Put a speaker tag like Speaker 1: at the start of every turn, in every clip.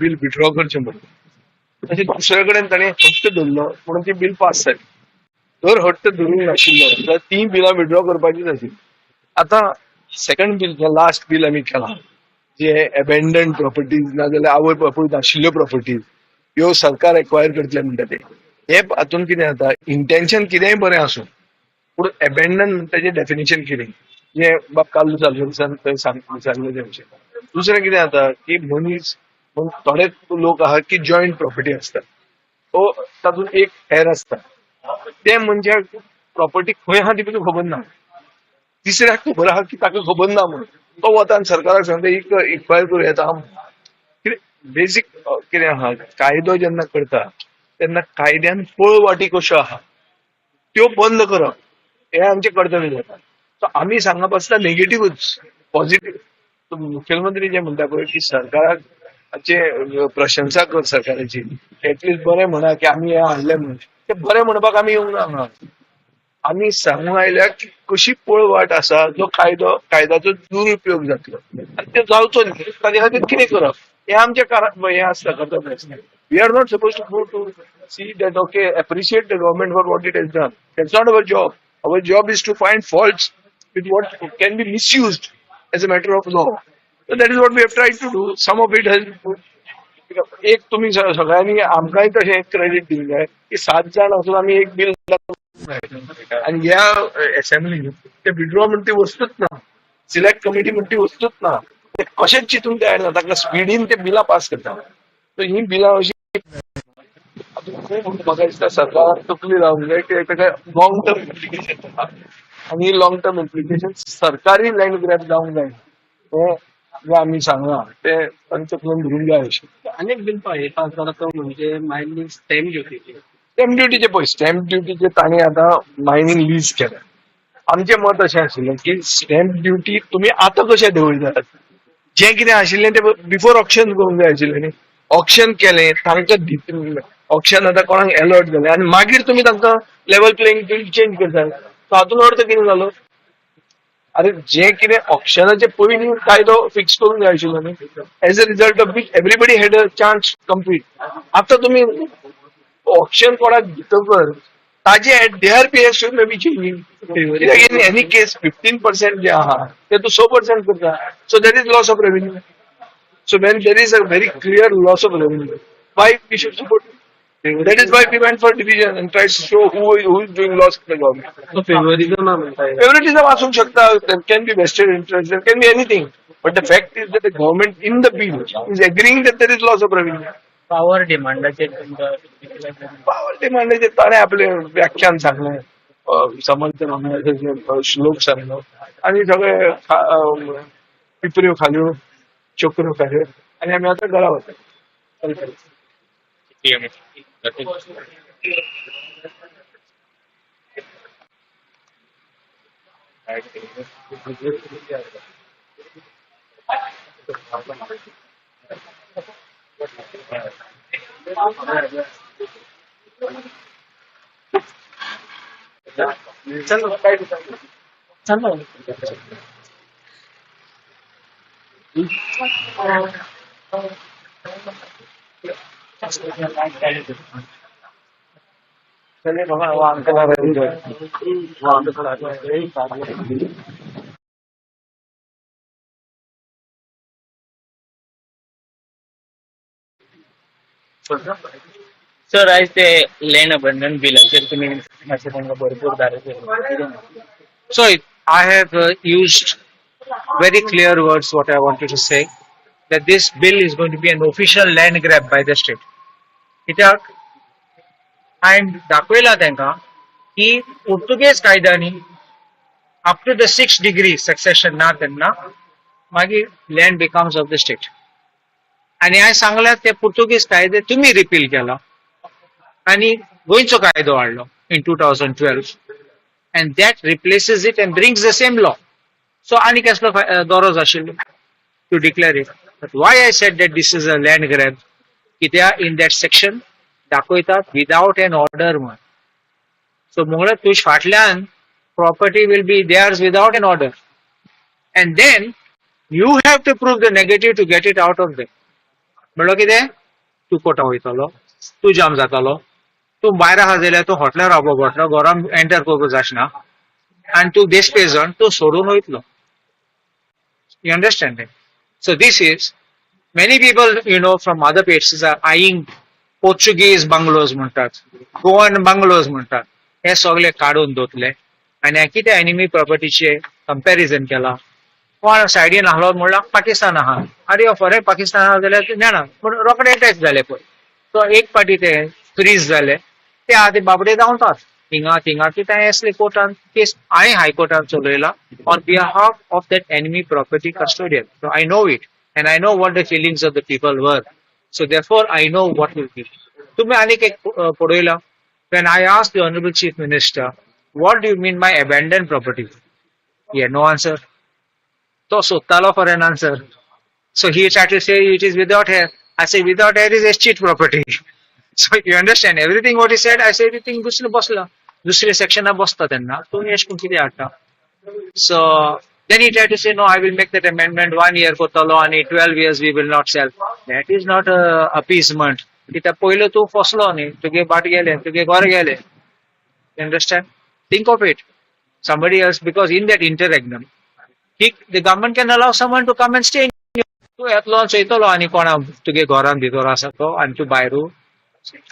Speaker 1: Bill withdraw करचें म्हणून तशें दुसरे कडेन ताणें हट्ट धरलो म्हणून ती बिल पास जाली. जर हट्ट धरूंक नाशिल्लो जाल्यार ती बिलां विड्रॉ करपाचीच आशिल्ली. आता सेकंड बिल लास्ट बिल आमी केला जे एबेंडन्ड प्रॉपर्टीज नाजाल्यार आवय बापूय नाशिल्ल्यो प्रॉपर्टीज ह्यो सरकार एक्वायर करतले म्हणटा ते. हे हातून कितें जाता इंटेन्शन कितेंय बरें आसूं पूण एबेंडन म्हणटाचें डेफिनेशन कितें जे बाब काल्लू सालगरसान थंय सांगलें ते भशेन. दुसरें कितें जाता की मनीस थोडे लोक आहात की जॉयंट प्रॉपर्टी आसता तातूंत एक हेर आसता ते मनशाक प्रॉपर्टी खंय आहा ती पसून खबर ना. तिसऱ्याक खबर आहा की ताका खबर ना म्हणून तो वता आनी सरकाराक सांगता इक्वायर करूं येता कितें बेसीक कितें आहा कायदो जेन्ना करता तेन्ना कायद्यान पळवाटी कश्यो आहा त्यो बंद करप हें आमचें कर्तव्य जाता. सो आमी सांगप आसता नेगेटिव्हच पॉझिटिव्ह. मुखेलमंत्री जे म्हणटा पळय की सरकाराचे प्रशंसा कर सरकाराची एटलिस्ट बरें म्हणा की आमी हें हाडलें म्हणून ते बरें म्हणपाक आमी येवंक ना हांगा. आमी सांगूंक आयल्या की कशी पळवाट आसा जो कायद्याचो दुरुपयोग जातलो आनी ते जावचो न्ही ताचे खातीर कितें करप हें आमचें हें आसता कर्तव्य आसता. We are not suppose to go to see that okay appreciate the government for what it has done. That's not our job. Our job is to find faults with what can be misused as a matter of law. So that is what we have tried to do. Some of it has एक तुम्ही सगळ्यांनी आमकांय तशें credit दिवंक जाय की 7 जाण आसून आमी एक बिल आणि ह्या असेंब्लीन ते विड्रॉ म्हणून ती वस्तूच ना. सिलेक्ट कमिटी म्हणून ती वस्तूच ना. ते कशेंच चिंतून तयार जाता ताका स्पिडीन ते बिलां पास करता. सो ही बिलां अशी म्हाका दिसता सरकाराक तकली लावंक जाय की ताका लॉंग टर्म इम्प्लिकेशन आसा आनी लॉंग टर्म इम्प्लिकेशन सरकारी लँड ग्रॅब जावंक जाय हे आमी सांगला ते तांचे तकलेन धरून जाय अशें.
Speaker 2: अनेक बिल पास जाला तो म्हणजे मायनिंग स्टॅम्प ड्युटीचे.
Speaker 1: स्टॅम्प ड्युटीचे पळय स्टॅम्प ड्युटीचे ताणें आतां मायनींग लीज केल्या. आमचें मत अशें आशिल्लें की स्टॅम्प ड्युटी तुमी आतां कशें दवरतात जें कितें आशिल्लें तें बिफोर ऑक्शन करूंक जाय आशिल्लें न्ही. ऑक्शन केलें तांकां ऑक्शन आतां कोणाक अलॉट जालें आनी मागीर तुमी तांकां लेवल प्लेइंग फील्ड चेंज करतात. सो हातून अर्थ कितें जालो अरे जें कितें ऑक्शनाचे पयलीं कायदो फिक्स करूंक जाय आशिल्लो न्ही as a result of which everybody had a chance complete. आतां तुमी ऑक्शन कोणाक दितकर ताजे their P S may be changing. In any case 15% जे आहा ते तूं 6% करता. So that is loss of revenue. So when there is a very clear loss of revenue why we should support it? That is why we went for division and tried to show who is doing loss in the government.
Speaker 2: So favoritism म्हणताय.
Speaker 1: Favoritism असू शकता. There can be vested interest. There can be anything. But the fact is that the government in the bill is agreeing that there is loss of revenue.
Speaker 2: Power डिमांडाचे
Speaker 1: power डिमांडाचे ताणें आपले व्याख्यान सांगलें समर्थ रामायणाचे श्लोक सांगलो आनी सगळे पिपऱ्यो खाल्यो चक्रो खाल्यो आनी आमी आतां घरा वता.
Speaker 2: चलो
Speaker 1: चलिए बाबा वो अंकल आ रहे हैं वो अंकल आ रहे हैं.
Speaker 2: सर आज ते लँड अबंडन बिलाचेर तुमी मातशें तांकां भरपूर धाडे केले.
Speaker 3: So I have used very clear words what I wanted to say that this bill is going to be an official land grab by the state. कित्याक हांवें दाखयलां तांकां की पोर्तुगेज कायद्यांनी up to the 6th degree succession ना तेन्ना मागीर land becomes of the state. आनी हांवें सांगलां ते पोर्तुगेज कायदे तुमी रिपील केला आनी गोंयचो कायदो हाडलो in 2012 and that replaces it and brings the same law. So आनी कसलो गरज आशिल्लो to declare it. But why I said that this is a land grab कित्याक in that section दाखयतात without an order म्हणून. So म्हळ्यार तुज फाटल्यान property will be theirs without an order and then you have to prove the negative to get it out of there. म्हणलो कितें तूं Carta वयतलो तूं जाम जातलो तूं भायर आहा जाल्यार तूं हॉटेलार रावपा पडटलो घरान एंटर करपाक जायना आनी तूं बेश्टे जाण तूं सोडून वयतलो. You understand it? So this is, many people, from other places are eyeing Portuguese bungalows म्हणटात, Goan bungalows म्हणटात. हे सगळे काडून दोतले आनी हे कितें एनिमी प्रॉपर्टीचे कंपॅरिजन केला. कोण सायडीन आहलो म्हणल्यार पाकिस्तान आहा. अरे फॉरेन पाकिस्तान आहा जाल्यार जाणा पूण रोखडे अटॅक जाले पळय. सो एक पाटी ते फ्रीज जाले ते आहा ते बाबडे धांवतात हिंगा थिंगा की तांणे असले कोर्टान केस हांवें हायकोर्टान चलयला on behalf of that enemy property custodian. So I know it and I know what the feelings of the people were. So therefore I know what will be. तुम्ही आनीक एक पळयला when I asked the Honorable Chief Minister, what do you mean by abandoned property? He had no answer. So sottalo for an answer. So he tried to say it is without hair. I say without hair is cheat property. So you understand everything what he said. I say everything दुसरे बसला दुसरे section बसता त्यांना तुम्ही अशें कितें हाडटा. So then he tried to say no, I will make that amendment 1 year कोत्तलो आणि 12 years we will not sell. That is not a appeasement. कित्याक पयलो तूं फसलो न्ही तुगे बाट गेले तुगे घर गेले. You understand? Think of it. Somebody else, because in that interregnum the government can allow someone to come and stay in तूं येतलो चयतलो आनी कोणा तुगे घरान भितर आसा तो आनी तूं भायर.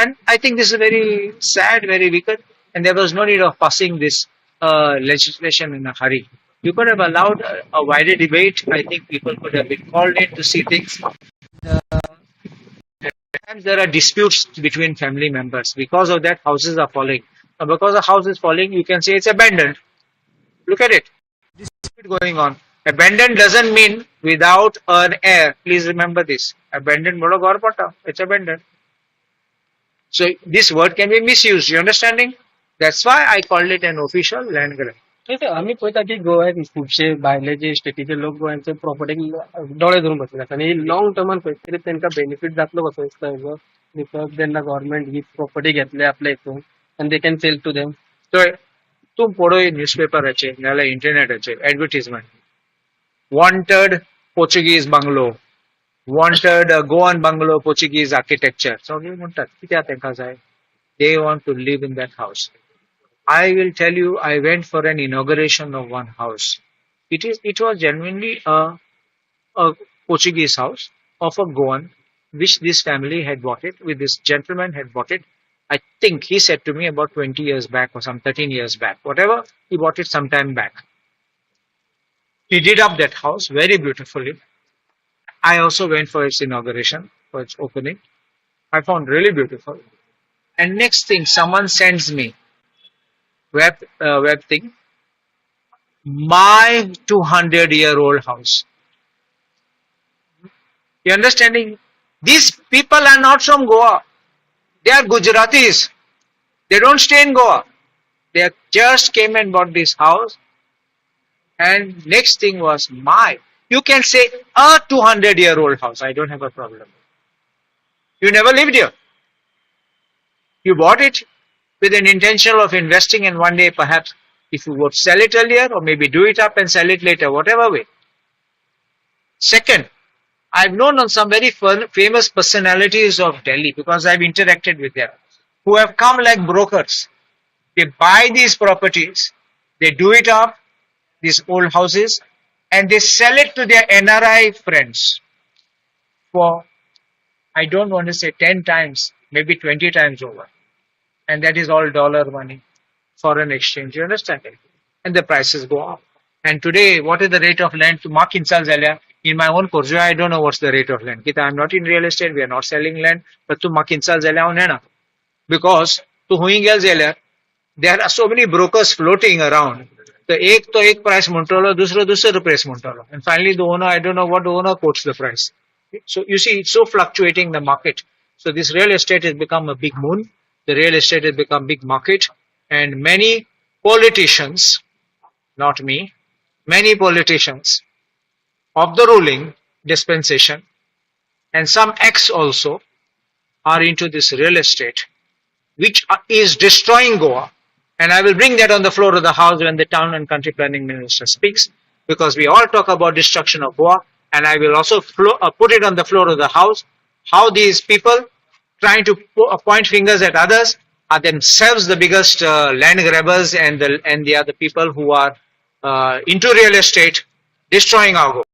Speaker 3: And I think this is very sad, very wicked, and there was no need of passing this legislation in a hurry. You could have allowed a wider debate. I think people could have been called in to see things. Sometimes there are disputes between family members. Because of that, houses are falling. Now, because a house is falling, you can say it's abandoned. Look at it. Dispute going on. Abandoned doesn't mean without an heir. Please remember this. Abandoned, bodo ghar pata. It's abandoned. So this word can be misused. You understanding? That's why I called it an official land grab.
Speaker 2: आम्ही पळयता की गोव्यात खुबशे भायले जे स्टेटीचे लोक गोंयांचे प्रॉपर्टीक दोळे धरून बसले आनी लॉंग टर्मान खंय तरी तांकां बेनिफीट जातलो कसो दिसता हेजो. बिकॉज जेन्ना गव्हर्मेंट ही प्रॉपर्टी घेतले आपल्या हितून आनी they can sell to them.
Speaker 3: So तूं पळय न्यूजपेपराचेर नाल्यार इंटरनेटाचेर advertisement wanted Portuguese bungalow wanted Goan bungalow Portuguese architecture सगळे म्हणटात कित्याक तांकां जाय. They want to live in that house. I will tell you, I went for an inauguration of one house. It was genuinely a Portuguese house of a Goan, which this family had bought it, with this gentleman had bought it. I think he said to me about 20 years back or some 13 years back, whatever, he bought it some time back. He did up that house very beautifully. I also went for its inauguration, for its opening. I found really beautiful. And next thing, someone sends me web thing, my 200-year-old house. You understanding? These people are not from Goa. They are Gujaratis. They don't stay in Goa. They just came and bought this house. And next thing was you can say a 200-year-old house. I don't have a problem. You never lived here. You bought it with an intention of investing, and one day perhaps if you would sell it earlier or maybe do it up and sell it later, whatever way. Second, I've known on some very famous personalities of Delhi because I've interacted with them who have come like brokers. They buy these properties, they do it up, these old houses, and they sell it to their NRI friends for, I don't want to say 10 times, maybe 20 times over. And that is all dollar money, foreign exchange. You understand it? And the prices go up. And today, what is the rate of land? To mark insal zalia in my own Korjo, I don't know what's the rate of land. Kita, I'm not in real estate. We are not selling land. But to mark insal zalia on na, because to huing zalia, there are so many brokers floating around. So ek price montolo, dusro price montolo. And finally, the owner, I don't know what the owner quotes the price. So you see, it's so fluctuating the market. So this real estate has become a big moon. The real estate has become big market, and many politicians, not me, many politicians of the ruling dispensation and some ex also are into this real estate, which is destroying Goa. And I will bring that on the floor of the house when the town and country planning minister speaks, because we all talk about destruction of Goa, and I will also put it on the floor of the house. how these people trying to point fingers at others are themselves the biggest land grabbers, and they are the people who are into real estate, destroying our goal.